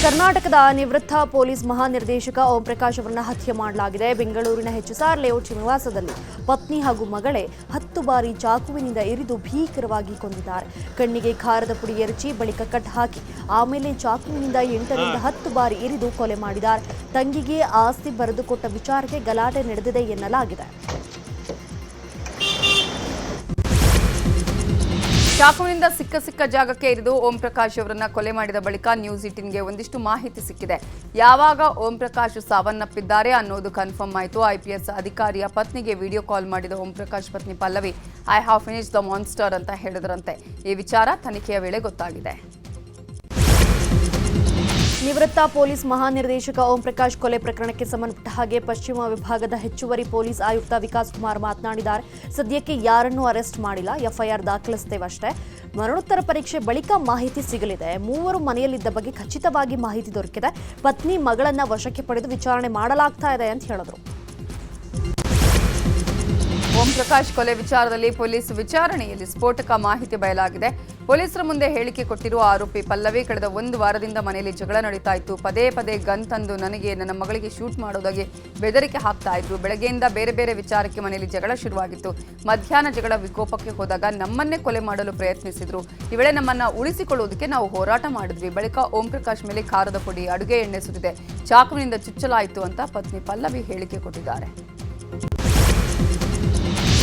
ಕರ್ನಾಟಕದ ನಿವೃತ್ತ ಪೊಲೀಸ್ ಮಹಾನಿರ್ದೇಶಕ ಓಂ ಪ್ರಕಾಶ್ ಅವರನ್ನು ಹತ್ಯೆ ಮಾಡಲಾಗಿದೆ. ಬೆಂಗಳೂರಿನ ಎಚ್ಎಸ್ಆರ್ ಲೇಔಟ್ ನಿವಾಸದಲ್ಲಿ ಪತ್ನಿ ಹಾಗೂ ಮಗಳೇ 10 ಬಾರಿ ಚಾಕುವಿನಿಂದ ಇರಿದು ಭೀಕರವಾಗಿ ಕೊಂದಿದ್ದಾರೆ. ಕಣ್ಣಿಗೆ ಖಾರದ ಪುಡಿ ಎರಚಿ ಬಳಿಕ ಕಟ್ ಹಾಕಿ ಆಮೇಲೆ ಚಾಕುವಿನಿಂದ 8 ರಿಂದ 10 ಬಾರಿ ಇರಿದು ಕೊಲೆ ಮಾಡಿದ್ದಾರೆ. ತಂಗಿಗೆ ಆಸ್ತಿ ಬರೆದುಕೊಟ್ಟ ವಿಚಾರಕ್ಕೆ ಗಲಾಟೆ ನಡೆದಿದೆ ಎನ್ನಲಾಗಿದೆ. ಚಾಕುವಿನಿಂದ ಸಿಕ್ಕ ಜಾಗಕ್ಕೆ ಇರಿದು ಓಂ ಪ್ರಕಾಶ್ ಅವರನ್ನ ಕೊಲೆ ಮಾಡಿದ ಬಳಿಕ ನ್ಯೂಸ್ 18ಗೆ ಒಂದಿಷ್ಟು ಮಾಹಿತಿ ಸಿಕ್ಕಿದೆ. ಯಾವಾಗ ಓಂ ಪ್ರಕಾಶ್ ಸಾವನ್ನಪ್ಪಿದ್ದಾರೆ ಅನ್ನೋದು ಕನ್ಫರ್ಮ್ ಆಯಿತು. ಐಪಿಎಸ್ ಅಧಿಕಾರಿಯ ಪತ್ನಿಗೆ ವಿಡಿಯೋ ಕಾಲ್ ಮಾಡಿದ ಓಂ ಪ್ರಕಾಶ್ ಪತ್ನಿ Pallavi I have finished the monster ಅಂತ ಹೇಳಿದ್ರಂತೆ. ಈ ವಿಚಾರ ತನಿಖೆಯ ವೇಳೆ ಗೊತ್ತಾಗಿದೆ. ನಿವೃತ್ತ ಪೊಲೀಸ್ ಮಹಾನಿರ್ದೇಶಕ ಓಂ ಪ್ರಕಾಶ್ ಕೊಲೆ ಪ್ರಕರಣಕ್ಕೆ ಸಂಬಂಧಪಟ್ಟ ಹಾಗೆ ಪಶ್ಚಿಮ ವಿಭಾಗದ ಹೆಚ್ಚುವರಿ ಪೊಲೀಸ್ ಆಯುಕ್ತ ವಿಕಾಸ್ ಕುಮಾರ್ ಮಾತನಾಡಿದ್ದಾರೆ. ಸದ್ಯಕ್ಕೆ ಯಾರನ್ನೂ ಅರೆಸ್ಟ್ ಮಾಡಿಲ್ಲ, ಎಫ್ಐಆರ್ ದಾಖಲಿಸುತ್ತೇವಷ್ಟೇ. ಮರಣೋತ್ತರ ಪರೀಕ್ಷೆ ಬಳಿಕ ಮಾಹಿತಿ ಸಿಗಲಿದೆ. ಮೂವರು ಮನೆಯಲ್ಲಿದ್ದ ಬಗ್ಗೆ ಖಚಿತವಾಗಿ ಮಾಹಿತಿ ದೊರಕಿದೆ. ಪತ್ನಿ ಮಗಳನ್ನ ವಶಕ್ಕೆ ಪಡೆದು ವಿಚಾರಣೆ ಮಾಡಲಾಗ್ತಾ ಇದೆ ಅಂತ ಹೇಳಿದ್ರು. ಓಂ ಪ್ರಕಾಶ್ ಕೊಲೆ ವಿಚಾರದಲ್ಲಿ ಪೊಲೀಸ್ ವಿಚಾರಣೆಯಲ್ಲಿ ಸ್ಫೋಟಕ ಮಾಹಿತಿ ಬಯಲಾಗಿದೆ. ಪೊಲೀಸರ ಮುಂದೆ ಹೇಳಿಕೆ ಕೊಟ್ಟಿರುವ ಆರೋಪಿ ಪಲ್ಲವಿ ಕಳೆದ 1 ವಾರದಿಂದ ಮನೆಯಲ್ಲಿ ಜಗಳ ನಡೀತಾ ಇತ್ತು. ಪದೇ ಪದೇ ಗನ್ ತಂದು ನನಗೆ ನನ್ನ ಮಗಳಿಗೆ ಶೂಟ್ ಮಾಡೋದಾಗಿ ಬೆದರಿಕೆ ಹಾಕ್ತಾ ಇದ್ರು. ಬೆಳಗ್ಗೆಯಿಂದ ಬೇರೆ ಬೇರೆ ವಿಚಾರಕ್ಕೆ ಮನೆಯಲ್ಲಿ ಜಗಳ ಶುರುವಾಗಿತ್ತು. ಮಧ್ಯಾಹ್ನ ಜಗಳ ವಿಕೋಪಕ್ಕೆ ಹೋದಾಗ ನಮ್ಮನ್ನೇ ಕೊಲೆ ಮಾಡಲು ಪ್ರಯತ್ನಿಸಿದ್ರು. ಈ ವೇಳೆ ನಮ್ಮನ್ನ ಉಳಿಸಿಕೊಳ್ಳುವುದಕ್ಕೆ ನಾವು ಹೋರಾಟ ಮಾಡಿದ್ವಿ. ಬಳಿಕ ಓಂ ಪ್ರಕಾಶ್ ಮೇಲೆ ಖಾರದ ಪುಡಿ, ಅಡುಗೆ ಎಣ್ಣೆ ಸುರಿದೆ, ಚಾಕುವಿನಿಂದ ಚುಚ್ಚಲಾಯಿತು ಅಂತ ಪತ್ನಿ ಪಲ್ಲವಿ ಹೇಳಿಕೆ ಕೊಟ್ಟಿದ್ದಾರೆ.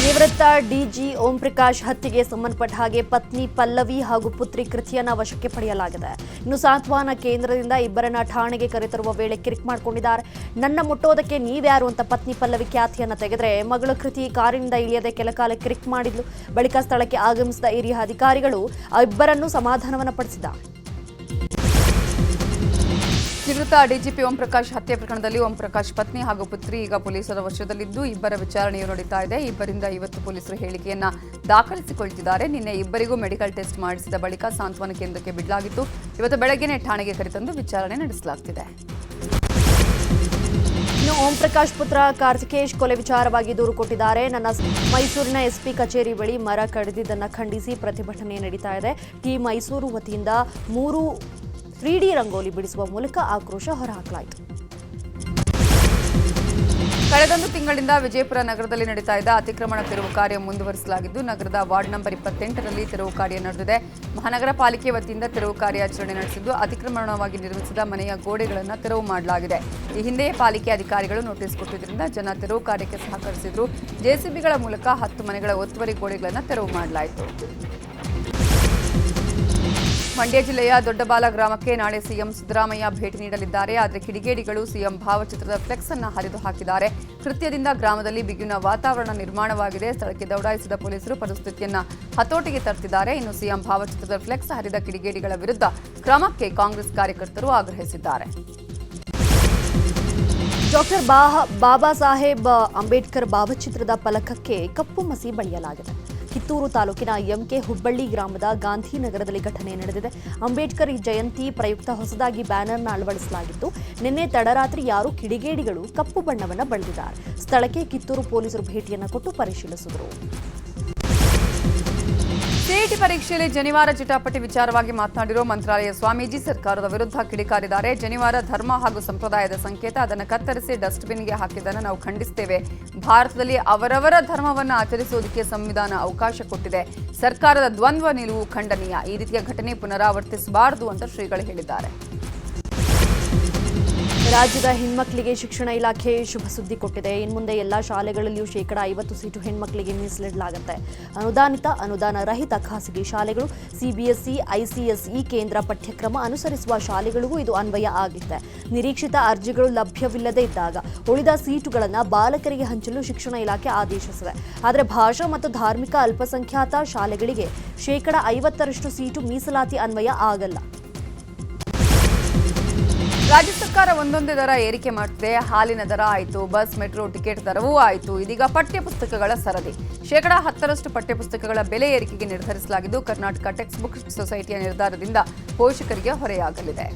ನಿವೃತ್ತ ಡಿಜಿ ಓಂ ಪ್ರಕಾಶ್ ಹತ್ಯೆಗೆ ಸಂಬಂಧಪಟ್ಟ ಹಾಗೆ ಪತ್ನಿ ಪಲ್ಲವಿ ಹಾಗೂ ಪುತ್ರಿ ಕೃತಿಯನ್ನ ವಶಕ್ಕೆ ಪಡೆಯಲಾಗಿದೆ. ಇನ್ನು ಸಾಂತ್ವನ ಕೇಂದ್ರದಿಂದ ಇಬ್ಬರನ್ನ ಠಾಣೆಗೆ ಕರೆತರುವ ವೇಳೆ ಕಿರಿಕ್ ಮಾಡಿಕೊಂಡಿದ್ದಾರೆ. ನನ್ನ ಮುಟ್ಟೋದಕ್ಕೆ ನೀವ್ಯಾರು ಅಂತ ಪತ್ನಿ ಪಲ್ಲವಿ ಖ್ಯಾತಿಯನ್ನ ತೆಗೆದ್ರೆ ಮಗಳು ಕೃತಿ ಕಾರಿನಿಂದ ಇಳಿಯದೆ ಕೆಲಕಾಲ ಕಿರಿಕ್ ಮಾಡಿದ್ಲು. ಬಳಿಕ ಸ್ಥಳಕ್ಕೆ ಆಗಮಿಸಿದ ಹಿರಿಯ ಅಧಿಕಾರಿಗಳು ಇಬ್ಬರನ್ನೂ ಸಮಾಧಾನವನ್ನ ಪಡಿಸಿದ್ದಾರೆ. ನಿವೃತ್ತ ಡಿಜಿಪಿ ಓಂ ಪ್ರಕಾಶ್ ಹತ್ಯೆ ಪ್ರಕರಣದಲ್ಲಿ ಓಂ ಪ್ರಕಾಶ್ ಪತ್ನಿ ಹಾಗೂ ಪುತ್ರಿ ಈಗ ಪೊಲೀಸರ ವಶದಲ್ಲಿದ್ದು ಇಬ್ಬರ ವಿಚಾರಣೆಯು ನಡೀತಾ ಇದೆ. ಇಬ್ಬರಿಂದ ಇವತ್ತು ಪೊಲೀಸರು ಹೇಳಿಕೆಯನ್ನ ದಾಖಲಿಸಿಕೊಳ್ಳುತ್ತಿದ್ದಾರೆ. ನಿನ್ನೆ ಇಬ್ಬರಿಗೂ ಮೆಡಿಕಲ್ ಟೆಸ್ಟ್ ಮಾಡಿಸಿದ ಬಳಿಕ ಸಾಂತ್ವನ ಕೇಂದ್ರಕ್ಕೆ ಬಿಡಲಾಗಿತ್ತು. ಇವತ್ತು ಬೆಳಗ್ಗೆನೇ ಠಾಣೆಗೆ ಕರೆತಂದು ವಿಚಾರಣೆ ನಡೆಸಲಾಗುತ್ತಿದೆ. ಇನ್ನು ಓಂ ಪ್ರಕಾಶ್ ಪುತ್ರ ಕಾರ್ತಿಕೇಶ್ ಕೊಲೆ ವಿಚಾರವಾಗಿ ದೂರು ಕೊಟ್ಟಿದ್ದಾರೆ. ಮೈಸೂರಿನ ಎಸ್ಪಿ ಕಚೇರಿ ಬಳಿ ಮರ ಕಡಿದಿದ್ದನ್ನು ಖಂಡಿಸಿ ಪ್ರತಿಭಟನೆ ನಡೀತಾ ಇದೆ. ಟೀಮ್ ಮೈಸೂರು ವತಿಯಿಂದ 3 3D ರಂಗೋಲಿ ಬಿಡಿಸುವ ಮೂಲಕ ಆಕ್ರೋಶ ಹೊರಹಾಕಲಾಯಿತು. ಕಳೆದೊಂದು ತಿಂಗಳಿಂದ ವಿಜಯಪುರ ನಗರದಲ್ಲಿ ನಡೀತಾ ಇದ್ದ ಅತಿಕ್ರಮಣ ತೆರವು ಕಾರ್ಯ ಮುಂದುವರಿಸಲಾಗಿದ್ದು ನಗರದ ವಾರ್ಡ್ ನಂಬರ್ 28ರಲ್ಲಿ ತೆರವು ಕಾರ್ಯ ನಡೆದಿದೆ. ಮಹಾನಗರ ಪಾಲಿಕೆ ವತಿಯಿಂದ ತೆರವು ಕಾರ್ಯಾಚರಣೆ ನಡೆಸಿದ್ದು ಅತಿಕ್ರಮಣವಾಗಿ ನಿರ್ಮಿಸಿದ ಮನೆಯ ಗೋಡೆಗಳನ್ನು ತೆರವು ಮಾಡಲಾಗಿದೆ. ಈ ಹಿಂದೆಯೇ ಪಾಲಿಕೆ ಅಧಿಕಾರಿಗಳು ನೋಟಿಸ್ ಕೊಟ್ಟಿದ್ದರಿಂದ ಜನ ತೆರವು ಕಾರ್ಯಕ್ಕೆ ಸಹಕರಿಸಿದ್ರು. ಜೆಸಿಬಿಗಳ ಮೂಲಕ 10 ಮನೆಗಳ ಒತ್ತುವರಿ ಗೋಡೆಗಳನ್ನು ತೆರವು ಮಾಡಲಾಯಿತು. ಮಂಡ್ಯ ಜಿಲ್ಲೆಯ ದೊಡ್ಡಬಾಲ ಗ್ರಾಮಕ್ಕೆ ನಾಳೆ ಸಿಎಂ ಸಿದ್ದರಾಮಯ್ಯ ಭೇಟಿ ನೀಡಲಿದ್ದಾರೆ. ಆದರೆ ಕಿಡಿಗೇಡಿಗಳು ಸಿಎಂ ಭಾವಚಿತ್ರದ ಫ್ಲೆಕ್ಸ್ ಅನ್ನು ಹರಿದು ಹಾಕಿದ್ದಾರೆ. ಕೃತ್ಯದಿಂದ ಗ್ರಾಮದಲ್ಲಿ ಬಿಗುವಿನ ವಾತಾವರಣ ನಿರ್ಮಾಣವಾಗಿದೆ. ಸ್ಥಳಕ್ಕೆ ದೌಡಾಯಿಸಿದ ಪೊಲೀಸರು ಪರಿಸ್ಥಿತಿಯನ್ನು ಹತೋಟಿಗೆ ತರುತ್ತಿದ್ದಾರೆ. ಇನ್ನು ಸಿಎಂ ಭಾವಚಿತ್ರದ ಫ್ಲೆಕ್ಸ್ ಹರಿದ ಕಿಡಿಗೇಡಿಗಳ ವಿರುದ್ಧ ಕ್ರಮಕ್ಕೆ ಕಾಂಗ್ರೆಸ್ ಕಾರ್ಯಕರ್ತರು ಆಗ್ರಹಿಸಿದ್ದಾರೆ. ಡಾಕ್ಟರ್ ಬಾಬಾ ಸಾಹೇಬ್ ಅಂಬೇಡ್ಕರ್ ಭಾವಚಿತ್ರದ ಫಲಕಕ್ಕೆ ಕಪ್ಪು ಮಸಿ ಬಳಿಯಲಾಗಿದೆ. ಕಿತ್ತೂರು ತಾಲೂಕಿನ ಎಂಕೆ ಹುಬ್ಬಳ್ಳಿ ಗ್ರಾಮದ ಗಾಂಧಿನಗರದಲ್ಲಿ ಘಟನೆ ನಡೆದಿದೆ. ಅಂಬೇಡ್ಕರ್ ಜಯಂತಿ ಪ್ರಯುಕ್ತ ಹೊಸದಾಗಿ ಬ್ಯಾನರ್ನ ಅಳವಡಿಸಲಾಗಿತ್ತು. ನಿನ್ನೆ ತಡರಾತ್ರಿ ಯಾರು ಕಿಡಿಗೇಡಿಗಳು ಕಪ್ಪು ಬಣ್ಣವನ್ನು ಬಳಿದಿದ್ದಾರೆ. ಸ್ಥಳಕ್ಕೆ ಕಿತ್ತೂರು ಪೊಲೀಸರು ಭೇಟಿಯನ್ನು ಕೊಟ್ಟು ಪರಿಶೀಲಿಸಿದರು. ಸಿಇಟಿ ಪರೀಕ್ಷೆಯಲ್ಲಿ ಜನಿವಾರ ಚಿಟಾಪಟಿ ವಿಚಾರವಾಗಿ ಮಾತನಾಡಿರೋ ಮಂತ್ರಾಲಯ ಸ್ವಾಮೀಜಿ ಸರ್ಕಾರದ ವಿರುದ್ಧ ಕಿಡಿಕಾರಿದ್ದಾರೆ. ಜನಿವಾರ ಧರ್ಮ ಹಾಗೂ ಸಂಪ್ರದಾಯದ ಸಂಕೇತ, ಅದನ್ನು ಕತ್ತರಿಸಿ ಡಸ್ಟ್ಬಿನ್ಗೆ ಹಾಕಿದ್ದನ್ನು ನಾವು ಖಂಡಿಸ್ತೇವೆ. ಭಾರತದಲ್ಲಿ ಅವರವರ ಧರ್ಮವನ್ನು ಆಚರಿಸುವುದಕ್ಕೆ ಸಂವಿಧಾನ ಅವಕಾಶ ಕೊಟ್ಟಿದೆ. ಸರ್ಕಾರದ ದ್ವಂದ್ವ ನಿಲುವು ಖಂಡನೀಯ. ಈ ರೀತಿಯ ಘಟನೆ ಪುನರಾವರ್ತಿಸಬಾರದು ಅಂತ ಶ್ರೀಗಳು ಹೇಳಿದ್ದಾರೆ. ರಾಜ್ಯದ ಹೆಣ್ಮಕ್ಳಿಗೆ ಶಿಕ್ಷಣ ಇಲಾಖೆ ಶುಭ ಸುದ್ದಿ ಕೊಟ್ಟಿದೆ. ಇನ್ಮುಂದೆ ಎಲ್ಲ ಶಾಲೆಗಳಲ್ಲಿಯೂ 50% ಸೀಟು ಹೆಣ್ಮಕ್ಳಿಗೆ ಮೀಸಲಿಡಲಾಗುತ್ತೆ. ಅನುದಾನಿತ, ಅನುದಾನ ರಹಿತ ಖಾಸಗಿ ಶಾಲೆಗಳು, ಸಿಬಿಎಸ್ಇ, ಐಸಿಎಸ್ಇ ಕೇಂದ್ರ ಪಠ್ಯಕ್ರಮ ಅನುಸರಿಸುವ ಶಾಲೆಗಳಿಗೂ ಇದು ಅನ್ವಯ ಆಗಿದೆ. ನಿರೀಕ್ಷಿತ ಅರ್ಜಿಗಳು ಲಭ್ಯವಿಲ್ಲದೇ ಇದ್ದಾಗ ಉಳಿದ ಸೀಟುಗಳನ್ನು ಬಾಲಕರಿಗೆ ಹಂಚಲು ಶಿಕ್ಷಣ ಇಲಾಖೆ ಆದೇಶಿಸಿದೆ. ಆದರೆ ಭಾಷಾ ಮತ್ತು ಧಾರ್ಮಿಕ ಅಲ್ಪಸಂಖ್ಯಾತ ಶಾಲೆಗಳಿಗೆ 50% ಸೀಟು ಮೀಸಲಾತಿ ಅನ್ವಯ ಆಗಲ್ಲ. ರಾಜ್ಯ ಸರ್ಕಾರ ಒಂದೊಂದೇ ದರ ಏರಿಕೆ ಮಾಡ್ತಿದೆ. ಹಾಲಿನ ದರ ಆಯಿತು, ಬಸ್ ಮೆಟ್ರೋ ಟಿಕೆಟ್ ದರವೂ ಆಯಿತು. ಇದೀಗ ಪಠ್ಯಪುಸ್ತಕಗಳ ಸರದಿ. 10% ಪಠ್ಯಪುಸ್ತಕಗಳ ಬೆಲೆ ಏರಿಕೆಗೆ ನಿರ್ಧರಿಸಲಾಗಿದ್ದು ಕರ್ನಾಟಕ ಟೆಕ್ಸ್ಟ್ ಬುಕ್ ಸೊಸೈಟಿಯ ನಿರ್ಧಾರದಿಂದ ಪೋಷಕರಿಗೆ ಹೊರೆಯಾಗಲಿದೆ.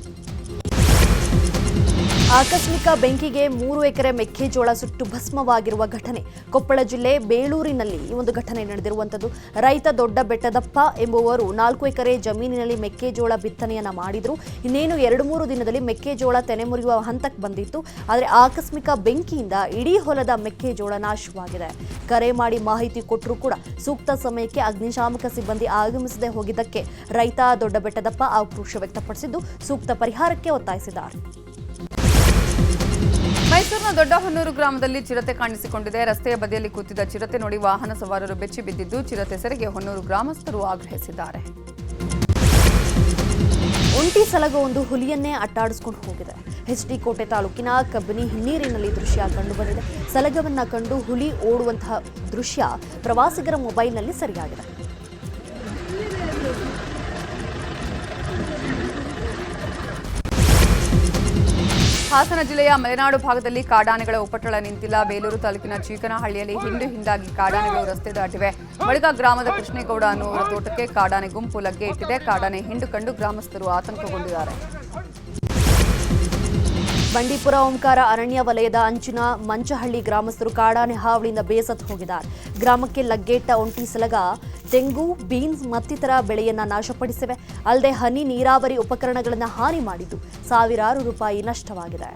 ಆಕಸ್ಮಿಕ ಬೆಂಕಿಗೆ 3 ಎಕರೆ ಮೆಕ್ಕೆಜೋಳ ಸುಟ್ಟು ಭಸ್ಮವಾಗಿರುವ ಘಟನೆ ಕೊಪ್ಪಳ ಜಿಲ್ಲೆ ಬೇಳೂರಿನಲ್ಲಿ ಈ ಒಂದು ಘಟನೆ ನಡೆದಿರುವಂತದ್ದು. ರೈತ ದೊಡ್ಡ ಬೆಟ್ಟದಪ್ಪ ಎಂಬುವರು 4 ಎಕರೆ ಜಮೀನಿನಲ್ಲಿ ಮೆಕ್ಕೆಜೋಳ ಬಿತ್ತನೆಯನ್ನ ಮಾಡಿದ್ರು. ಇನ್ನೇನು 2-3 ದಿನದಲ್ಲಿ ಮೆಕ್ಕೆಜೋಳ ತೆನೆ ಮುರಿಯುವ ಹಂತಕ್ಕೆ ಬಂದಿತ್ತು. ಆದರೆ ಆಕಸ್ಮಿಕ ಬೆಂಕಿಯಿಂದ ಇಡೀ ಹೊಲದ ಮೆಕ್ಕೆಜೋಳ ನಾಶವಾಗಿದೆ. ಕರೆ ಮಾಡಿ ಮಾಹಿತಿ ಕೊಟ್ಟರೂ ಕೂಡ ಸೂಕ್ತ ಸಮಯಕ್ಕೆ ಅಗ್ನಿಶಾಮಕ ಸಿಬ್ಬಂದಿ ಆಗಮಿಸದೆ ಹೋಗಿದ್ದಕ್ಕೆ ರೈತ ದೊಡ್ಡ ಬೆಟ್ಟದಪ್ಪ ಆಕ್ರೋಶ ವ್ಯಕ್ತಪಡಿಸಿದ್ದು ಸೂಕ್ತ ಪರಿಹಾರಕ್ಕೆ ಒತ್ತಾಯಿಸಿದ್ದಾರೆ. ಮೈಸೂರಿನ ದೊಡ್ಡಹೊನ್ನೂರು ಗ್ರಾಮದಲ್ಲಿ ಚಿರತೆ ಕಾಣಿಸಿಕೊಂಡಿದೆ. ರಸ್ತೆಯ ಬದಿಯಲ್ಲಿ ಕೂತಿದ್ದ ಚಿರತೆ ನೋಡಿ ವಾಹನ ಸವಾರರು ಬೆಚ್ಚಿ ಬಿದ್ದಿದ್ದು ಚಿರತೆ ಸೆರೆಗೆ ಹೊನ್ನೂರು ಗ್ರಾಮಸ್ಥರು ಆಗ್ರಹಿಸಿದ್ದಾರೆ. ಒಂಟಿ ಸಲಗ ಒಂದು ಹುಲಿಯನ್ನೇ ಅಟ್ಟಾಡಿಸಿಕೊಂಡು ಹೋಗಿದೆ. ಎಚ್ಡಿ ಕೋಟೆ ತಾಲೂಕಿನ ಕಬ್ಬಿನಿ ಹಿನ್ನೀರಿನಲ್ಲಿ ದೃಶ್ಯ ಕಂಡುಬಂದಿದೆ. ಸಲಗವನ್ನ ಕಂಡು ಹುಲಿ ಓಡುವಂತಹ ದೃಶ್ಯ ಪ್ರವಾಸಿಗರ ಮೊಬೈಲ್ನಲ್ಲಿ ಸೆರೆಯಾಗಿದೆ. ಹಾಸನ ಜಿಲ್ಲೆಯ ಮಲೆನಾಡು ಭಾಗದಲ್ಲಿ ಕಾಡಾನೆಗಳ ಉಪಟಳ ನಿಂತಿಲ್ಲ. ಬೇಲೂರು ತಾಲೂಕಿನ ಚೀಕನಹಳ್ಳಿಯಲ್ಲಿ ಹಿಂದಾಗಿ ಕಾಡಾನೆಗಳು ರಸ್ತೆ ದಾಟಿವೆ. ಬಳಿಕ ಗ್ರಾಮದ ಕೃಷ್ಣೇಗೌಡ ಅನ್ನುವರ ತೋಟಕ್ಕೆ ಕಾಡಾನೆ ಗುಂಪು ಲಗ್ಗೆ ಇಟ್ಟಿದೆ. ಕಾಡಾನೆ ಹಿಂಡು ಕಂಡು ಗ್ರಾಮಸ್ಥರು ಆತಂಕಗೊಂಡಿದ್ದಾರೆ. ಬಂಡೀಪುರ ಓಂಕಾರ ಅರಣ್ಯ ವಲಯದ ಅಂಚಿನ ಮಂಚಹಳ್ಳಿ ಗ್ರಾಮಸ್ಥರು ಕಾಡಾನೆ ಹಾವಳಿಯಿಂದ ಬೇಸತ್ತು ಹೋಗಿದ್ದಾರೆ. ಗ್ರಾಮಕ್ಕೆ ಲಗ್ಗೆಟ್ಟ ಒಂಟಿ ಸಲಗ ತೆಂಗು, ಬೀನ್ಸ್ ಮತ್ತಿತರ ಬೆಳೆಯನ್ನ ನಾಶಪಡಿಸಿವೆ. ಅಲ್ಲದೆ ಹನಿ ನೀರಾವರಿ ಉಪಕರಣಗಳನ್ನು ಹಾನಿ ಮಾಡಿದ್ದು ಸಾವಿರಾರು ರೂಪಾಯಿ ನಷ್ಟವಾಗಿದೆ.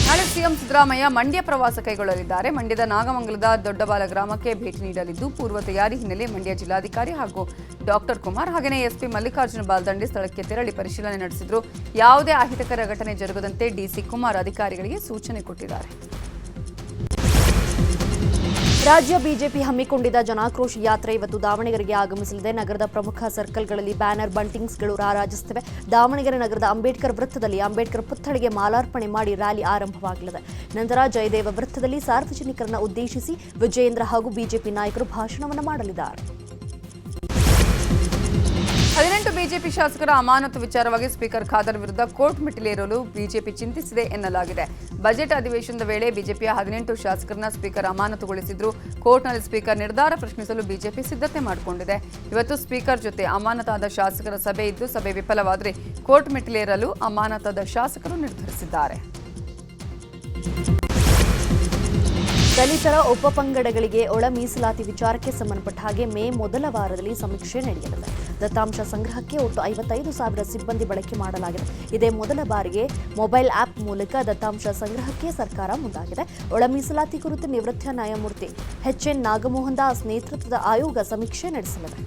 ನಾಳೆ ಸಿಎಂ ಸಿದ್ದರಾಮಯ್ಯ ಮಂಡ್ಯ ಪ್ರವಾಸ ಕೈಗೊಳ್ಳಲಿದ್ದಾರೆ. ಮಂಡ್ಯದ ನಾಗಮಂಗಲದ ದೊಡ್ಡಬಾಲ ಗ್ರಾಮಕ್ಕೆ ಭೇಟಿ ನೀಡಲಿದ್ದು ಪೂರ್ವ ತಯಾರಿ ಹಿನ್ನೆಲೆ ಮಂಡ್ಯ ಜಿಲ್ಲಾಧಿಕಾರಿ ಹಾಗೂ ಡಾಕ್ಟರ್ ಕುಮಾರ್ ಹಾಗೆಯೇ ಎಸ್ಪಿ ಮಲ್ಲಿಕಾರ್ಜುನ ಬಾಲ್ದಂಡೆ ಸ್ಥಳಕ್ಕೆ ತೆರಳಿ ಪರಿಶೀಲನೆ ನಡೆಸಿದ್ರು. ಯಾವುದೇ ಅಹಿತಕರ ಘಟನೆ ಜರುಗದಂತೆ ಡಿಸಿ ಕುಮಾರ್ ಅಧಿಕಾರಿಗಳಿಗೆ ಸೂಚನೆ ಕೊಟ್ಟಿದ್ದಾರೆ. ರಾಜ್ಯ ಬಿಜೆಪಿ ಹಮ್ಮಿಕೊಂಡಿದ್ದ ಜನಾಕ್ರೋಶ ಯಾತ್ರೆ ಇವತ್ತು ದಾವಣಗೆರೆಗೆ ಆಗಮಿಸಲಿದೆ. ನಗರದ ಪ್ರಮುಖ ಸರ್ಕಲ್ಗಳಲ್ಲಿ ಬ್ಯಾನರ್ ಬಂಟಿಂಗ್ಸ್ಗಳು ರಾರಾಜಿಸುತ್ತಿವೆ. ದಾವಣಗೆರೆ ನಗರದ ಅಂಬೇಡ್ಕರ್ ವೃತ್ತದಲ್ಲಿ ಅಂಬೇಡ್ಕರ್ ಪುತ್ಥಳಿಗೆ ಮಾಲಾರ್ಪಣೆ ಮಾಡಿ ರ್ಯಾಲಿ ಆರಂಭವಾಗಲಿದೆ. ನಂತರ ಜಯದೇವ ವೃತ್ತದಲ್ಲಿ ಸಾರ್ವಜನಿಕರನ್ನು ಉದ್ದೇಶಿಸಿ ವಿಜಯೇಂದ್ರ ಹಾಗೂ ಬಿಜೆಪಿ ನಾಯಕರು ಭಾಷಣವನ್ನು ಮಾಡಲಿದ್ದಾರೆ. 18 ಬಿಜೆಪಿ ಶಾಸಕರ ಅಮಾನತು ವಿಚಾರವಾಗಿ ಸ್ಪೀಕರ್ ಖಾದರ್ ವಿರುದ್ಧ ಕೋರ್ಟ್ ಮೆಟ್ಟಿಲೇರಲು ಬಿಜೆಪಿ ಚಿಂತಿಸಿದೆ ಎನ್ನಲಾಗಿದೆ. ಬಜೆಟ್ ಅಧಿವೇಶನದ ವೇಳೆ ಬಿಜೆಪಿಯ 18 ಶಾಸಕರನ್ನ ಸ್ಪೀಕರ್ ಅಮಾನತುಗೊಳಿಸಿದ್ರು. ಕೋರ್ಟ್ನಲ್ಲಿ ಸ್ಪೀಕರ್ ನಿರ್ಧಾರ ಪ್ರಶ್ನಿಸಲು ಬಿಜೆಪಿ ಸಿದ್ಧತೆ ಮಾಡಿಕೊಂಡಿದೆ. ಇವತ್ತು ಸ್ಪೀಕರ್ ಜೊತೆ ಅಮಾನತಾದ ಶಾಸಕರ ಸಭೆ ಇದ್ದು ಸಭೆ ವಿಫಲವಾದರೆ ಕೋರ್ಟ್ ಮೆಟ್ಟಿಲೇರಲು ಅಮಾನತಾದ ಶಾಸಕರು ನಿರ್ಧರಿಸಿದ್ದಾರೆ. ದಲಿತರ ಉಪಪಂಗಡಗಳಿಗೆ ಒಳ ಮೀಸಲಾತಿ ವಿಚಾರಕ್ಕೆ ಸಂಬಂಧಪಟ್ಟ ಹಾಗೆ ಮೇ ಮೊದಲ ವಾರದಲ್ಲಿ ಸಮೀಕ್ಷೆ ನಡೆಯಲಿದೆ. ದತ್ತಾಂಶ ಸಂಗ್ರಹಕ್ಕೆ ಒಟ್ಟು 55,000 ಸಿಬ್ಬಂದಿ ಬಳಕೆ ಮಾಡಲಾಗಿದೆ. ಇದೇ ಮೊದಲ ಬಾರಿಗೆ ಮೊಬೈಲ್ ಆಪ್ ಮೂಲಕ ದತ್ತಾಂಶ ಸಂಗ್ರಹಕ್ಕೆ ಸರ್ಕಾರ ಮುಂದಾಗಿದೆ. ಒಳ ಮೀಸಲಾತಿ ಕುರಿತು ನಿವೃತ್ತ ನ್ಯಾಯಮೂರ್ತಿ ಎಚ್.ಎನ್. ನಾಗಮೋಹನ್ ದಾಸ್ ನೇತೃತ್ವದ ಆಯೋಗ ಸಮೀಕ್ಷೆ ನಡೆಸಲಿದೆ.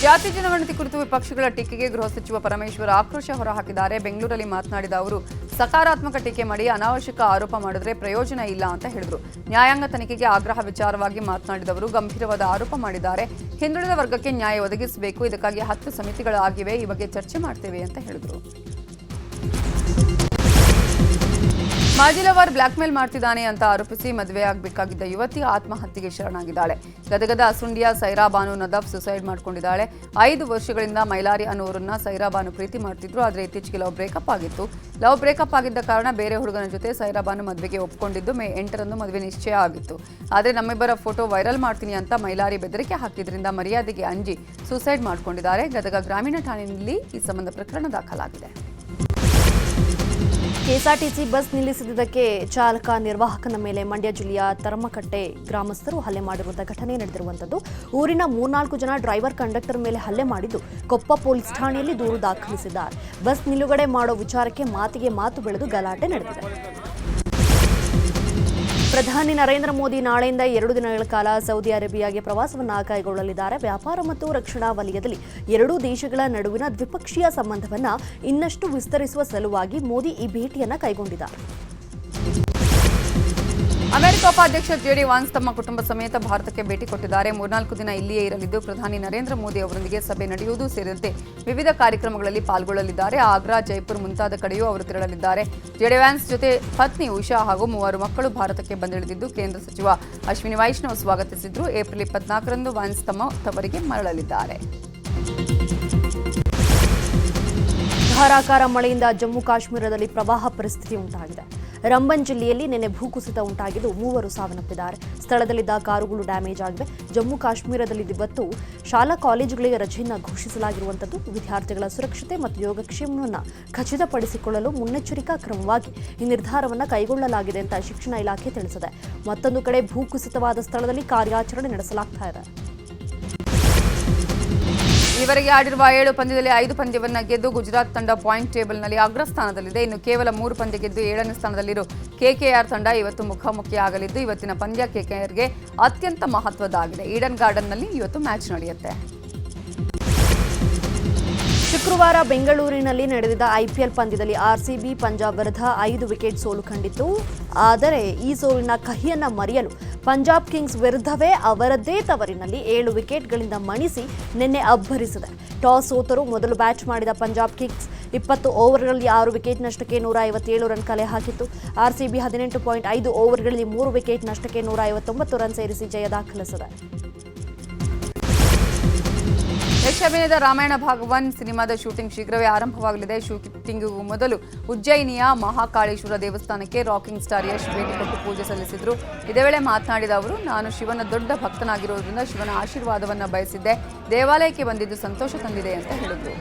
ಜಾತಿ ಜನಗಣತಿ ಕುರಿತು ವಿಪಕ್ಷಗಳ ಟೀಕೆಗೆ ಗೃಹ ಸಚಿವ ಪರಮೇಶ್ವರ್ ಆಕ್ರೋಶ ಹೊರಹಾಕಿದ್ದಾರೆ. ಬೆಂಗಳೂರಲ್ಲಿ ಮಾತನಾಡಿದ ಅವರು ಸಕಾರಾತ್ಮಕ ಟೀಕೆ ಮಾಡಿ ಅನಾವಶ್ಯಕ ಆರೋಪ ಮಾಡಿದ್ರೆ ಪ್ರಯೋಜನ ಇಲ್ಲ ಅಂತ ಹೇಳಿದರು. ನ್ಯಾಯಾಂಗ ತನಿಖೆಗೆ ಆಗ್ರಹ ವಿಚಾರವಾಗಿ ಮಾತನಾಡಿದವರು ಗಂಭೀರವಾದ ಆರೋಪ ಮಾಡಿದ್ದಾರೆ. ಹಿಂದುಳಿದ ವರ್ಗಕ್ಕೆ ನ್ಯಾಯ ಒದಗಿಸಬೇಕು, ಇದಕ್ಕಾಗಿ 10 ಸಮಿತಿಗಳಾಗಿವೆ, ಈ ಬಗ್ಗೆ ಚರ್ಚೆ ಮಾಡ್ತೇವೆ ಅಂತ ಹೇಳಿದರು. ಮಾಜಿ ಲವರ್ ಬ್ಲಾಕ್ಮೇಲ್ ಮಾಡ್ತಿದ್ದಾನೆ ಅಂತ ಆರೋಪಿಸಿ ಮದುವೆಯಾಗಬೇಕಾಗಿದ್ದ ಯುವತಿ ಆತ್ಮಹತ್ಯೆಗೆ ಶರಣಾಗಿದ್ದಾಳೆ. ಗದಗದ ಅಸುಂಡಿಯ ಸೈರಾ ಬಾನು ನದಾಫ್ ಸುಸೈಡ್ ಮಾಡಿಕೊಂಡಿದ್ದಾಳೆ. 5 ವರ್ಷಗಳಿಂದ ಮೈಲಾರಿ ಅನ್ನೋರನ್ನ ಸೈರಾ ಬಾನು ಪ್ರೀತಿ ಮಾಡ್ತಿದ್ರು. ಆದರೆ ಇತ್ತೀಚೆಗೆ ಲವ್ ಬ್ರೇಕಪ್ ಆಗಿತ್ತು. ಲವ್ ಬ್ರೇಕಪ್ ಆಗಿದ್ದ ಕಾರಣ ಬೇರೆ ಹುಡುಗನ ಜೊತೆ ಸೈರಾ ಬಾನು ಮದುವೆಗೆ ಒಪ್ಪಿಕೊಂಡಿದ್ದು ಮೇ 8ರಂದು ಮದುವೆ ನಿಶ್ಚಯ ಆಗಿತ್ತು. ಆದರೆ ನಮ್ಮಿಬ್ಬರ ಫೋಟೋ ವೈರಲ್ ಮಾಡ್ತೀನಿ ಅಂತ ಮೈಲಾರಿ ಬೆದರಿಕೆ ಹಾಕಿದ್ರಿಂದ ಮರ್ಯಾದೆಗೆ ಅಂಜಿ ಸುಸೈಡ್ ಮಾಡಿಕೊಂಡಿದ್ದಾರೆ. ಗದಗ ಗ್ರಾಮೀಣ ಠಾಣೆಯಲ್ಲಿ ಈ ಸಂಬಂಧ ಪ್ರಕರಣ ದಾಖಲಾಗಿದೆ. ಕೆಎಸ್ಆರ್ಟಿಸಿ ಬಸ್ ನಿಲ್ಲಿಸಿದ್ದಕ್ಕೆ ಚಾಲಕ ನಿರ್ವಾಹಕನ ಮೇಲೆ ಮಂಡ್ಯ ಜಿಲ್ಲೆಯ ತರಮಕಟ್ಟೆ ಗ್ರಾಮಸ್ಥರು ಹಲ್ಲೆ ಮಾಡಿರುವಂತಹ ಘಟನೆ ನಡೆದಿರುವಂತದ್ದು. ಊರಿನ 3-4 ಜನ ಡ್ರೈವರ್ ಕಂಡಕ್ಟರ್ ಮೇಲೆ ಹಲ್ಲೆ ಮಾಡಿದ್ದು ಕೊಪ್ಪ ಪೊಲೀಸ್ ಠಾಣೆಯಲ್ಲಿ ದೂರು ದಾಖಲಿಸಿದ್ದಾರೆ. ಬಸ್ ನಿಲುಗಡೆ ಮಾಡೋ ವಿಚಾರಕ್ಕೆ ಮಾತಿಗೆ ಮಾತು ಬೆಳೆದು ಗಲಾಟೆ ನಡೆದಿದೆ. ಪ್ರಧಾನಿ ನರೇಂದ್ರ ಮೋದಿ ನಾಳೆಯಿಂದ 2 ದಿನಗಳ ಕಾಲ ಸೌದಿ ಅರೇಬಿಯಾಗೆ ಪ್ರವಾಸವನ್ನು ಕೈಗೊಳ್ಳಲಿದ್ದಾರೆ. ವ್ಯಾಪಾರ ಮತ್ತು ರಕ್ಷಣಾ ವಲಯದಲ್ಲಿ ಎರಡೂ ದೇಶಗಳ ನಡುವಿನ ದ್ವಿಪಕ್ಷೀಯ ಸಂಬಂಧವನ್ನು ಇನ್ನಷ್ಟು ವಿಸ್ತರಿಸುವ ಸಲುವಾಗಿ ಮೋದಿ ಈ ಭೇಟಿಯನ್ನು ಕೈಗೊಂಡಿದ್ದಾರೆ. ಅಮೆರಿಕ ಉಪಾಧ್ಯಕ್ಷ ಜೆಡಿ ವಾನ್ಸ್ ತಮ್ಮ ಕುಟುಂಬ ಸಮೇತ ಭಾರತಕ್ಕೆ ಭೇಟಿ ಕೊಟ್ಟಿದ್ದಾರೆ. 3-4 ದಿನ ಇಲ್ಲಿಯೇ ಇರಲಿದ್ದು ಪ್ರಧಾನಿ ನರೇಂದ್ರ ಮೋದಿ ಅವರೊಂದಿಗೆ ಸಭೆ ನಡೆಯುವುದು ಸೇರಿದಂತೆ ವಿವಿಧ ಕಾರ್ಯಕ್ರಮಗಳಲ್ಲಿ ಪಾಲ್ಗೊಳ್ಳಲಿದ್ದಾರೆ. ಆಗ್ರಾ, ಜೈಪುರ್ ಮುಂತಾದ ಕಡೆಯೂ ಅವರು ತೆರಳಲಿದ್ದಾರೆ. ಜೆಡಿ ವ್ಯಾನ್ಸ್ ಜೊತೆ ಪತ್ನಿ ಉಷಾ ಹಾಗೂ 3 ಮಕ್ಕಳು ಭಾರತಕ್ಕೆ ಬಂದಿಳಿದಿದ್ದು ಕೇಂದ್ರ ಸಚಿವ ಅಶ್ವಿನಿ ವೈಷ್ಣವ್ ಸ್ವಾಗತಿಸಿದ್ರು. ಏಪ್ರಿಲ್ 24ರಂದು ವ್ಯಾನ್ಸ್ ತಮ್ಮ ತವರಿಗೆ ಮರಳಲಿದ್ದಾರೆ. ಧಾರಾಕಾರ ಮಳೆಯಿಂದ ಜಮ್ಮು ಕಾಶ್ಮೀರದಲ್ಲಿ ಪ್ರವಾಹ ಪರಿಸ್ಥಿತಿ ಉಂಟಾಗಿದೆ. ರಂಬನ್ ಜಿಲ್ಲೆಯಲ್ಲಿ ನಿನ್ನೆ ಭೂಕುಸಿತ ಉಂಟಾಗಿದ್ದು 3 ಸಾವನ್ನಪ್ಪಿದ್ದಾರೆ. ಸ್ಥಳದಲ್ಲಿದ್ದ ಕಾರುಗಳು ಡ್ಯಾಮೇಜ್ ಆಗಿವೆ. ಜಮ್ಮು ಕಾಶ್ಮೀರದಲ್ಲಿ ಇವತ್ತು ಶಾಲಾ ಕಾಲೇಜುಗಳಿಗೆ ರಜೆಯನ್ನು ಘೋಷಿಸಲಾಗಿರುವಂಥದ್ದು ವಿದ್ಯಾರ್ಥಿಗಳ ಸುರಕ್ಷತೆ ಮತ್ತು ಯೋಗಕ್ಷೇಮವನ್ನು ಖಚಿತಪಡಿಸಿಕೊಳ್ಳಲು ಮುನ್ನೆಚ್ಚರಿಕಾ ಕ್ರಮವಾಗಿ ಈ ನಿರ್ಧಾರವನ್ನು ಕೈಗೊಳ್ಳಲಾಗಿದೆ ಅಂತ ಶಿಕ್ಷಣ ಇಲಾಖೆ ತಿಳಿಸಿದೆ. ಮತ್ತೊಂದು ಕಡೆ ಭೂಕುಸಿತವಾದ ಸ್ಥಳದಲ್ಲಿ ಕಾರ್ಯಾಚರಣೆ ನಡೆಸಲಾಗ್ತಾ ಇದೆ. ಈವರೆಗೆ ಆಡಿರುವ 7 ಪಂದ್ಯದಲ್ಲಿ 5 ಪಂದ್ಯವನ್ನು ಗೆದ್ದು ಗುಜರಾತ್ ತಂಡ ಪಾಯಿಂಟ್ ಟೇಬಲ್ನಲ್ಲಿ ಅಗ್ರಸ್ಥಾನದಲ್ಲಿದೆ. ಇನ್ನು ಕೇವಲ 3 ಪಂದ್ಯ ಗೆದ್ದು 7ನೇ ಸ್ಥಾನದಲ್ಲಿರೋ ಕೆಕೆಆರ್ ತಂಡ ಇವತ್ತು ಮುಖಾಮುಖಿಯಾಗಲಿದ್ದು ಇವತ್ತಿನ ಪಂದ್ಯ ಕೆಕೆಆರ್ಗೆ ಅತ್ಯಂತ ಮಹತ್ವದ್ದಾಗಿದೆ. ಈಡನ್ ಗಾರ್ಡನ್ನಲ್ಲಿ ಇವತ್ತು ಮ್ಯಾಚ್ ನಡೆಯುತ್ತೆ. ಶುಕ್ರವಾರ ಬೆಂಗಳೂರಿನಲ್ಲಿ ನಡೆದಿದ್ದ ಐಪಿಎಲ್ ಪಂದ್ಯದಲ್ಲಿ ಆರ್ಸಿಬಿ ಪಂಜಾಬ್ ವಿರುದ್ಧ 5 ವಿಕೆಟ್ ಸೋಲು ಕಂಡಿತ್ತು. ಆದರೆ ಈ ಸೋಲಿನ ಕಹಿಯನ್ನ ಮರೆಯಲು ಪಂಜಾಬ್ ಕಿಂಗ್ಸ್ ವಿರುದ್ಧವೇ ಅವರದ್ದೇ ತವರಿನಲ್ಲಿ 7 ವಿಕೆಟ್ಗಳಿಂದ ಮಣಿಸಿ ನಿನ್ನೆ ಅಬ್ಬರಿಸಿದೆ. ಟಾಸ್ ಸೋತರು ಮೊದಲು ಬ್ಯಾಟ್ ಮಾಡಿದ ಪಂಜಾಬ್ ಕಿಂಗ್ಸ್ 20 ಓವರ್ಗಳಲ್ಲಿ 6 ವಿಕೆಟ್ ನಷ್ಟಕ್ಕೆ 157 ರನ್ ಕಲೆ ಹಾಕಿತ್ತು. ಆರ್ಸಿಬಿ 18.5 ಓವರ್ಗಳಲ್ಲಿ 3 ವಿಕೆಟ್ ನಷ್ಟಕ್ಕೆ 159 ರನ್ ಸೇರಿಸಿ ಜಯ ದಾಖಲಿಸಿದೆ. ಯಕ್ಷಭಿನಯದ ರಾಮಾಯಣ ಭಾಗ 1 ಸಿನಿಮಾದ ಶೂಟಿಂಗ್ ಶೀಘ್ರವೇ ಆರಂಭವಾಗಲಿದೆ. ಶೂಟಿಂಗ್ಗೂ ಮೊದಲು ಉಜ್ಜಯಿನಿಯ ಮಹಾಕಾಳೇಶ್ವರ ದೇವಸ್ಥಾನಕ್ಕೆ ರಾಕಿಂಗ್ ಸ್ಟಾರ್ ಯಶ್ ಭೇಟಿ ಕೊಟ್ಟು ಪೂಜೆ ಸಲ್ಲಿಸಿದ್ರು. ಇದೇ ವೇಳೆ ಮಾತನಾಡಿದ ಅವರು, ನಾನು ಶಿವನ ದೊಡ್ಡ ಭಕ್ತನಾಗಿರೋದ್ರಿಂದ ಶಿವನ ಆಶೀರ್ವಾದವನ್ನು ಬಯಸಿದ್ದೆ. ದೇವಾಲಯಕ್ಕೆ ಬಂದಿದ್ದು ಸಂತೋಷ ತಂದಿದೆ ಅಂತ ಹೇಳಿದರು.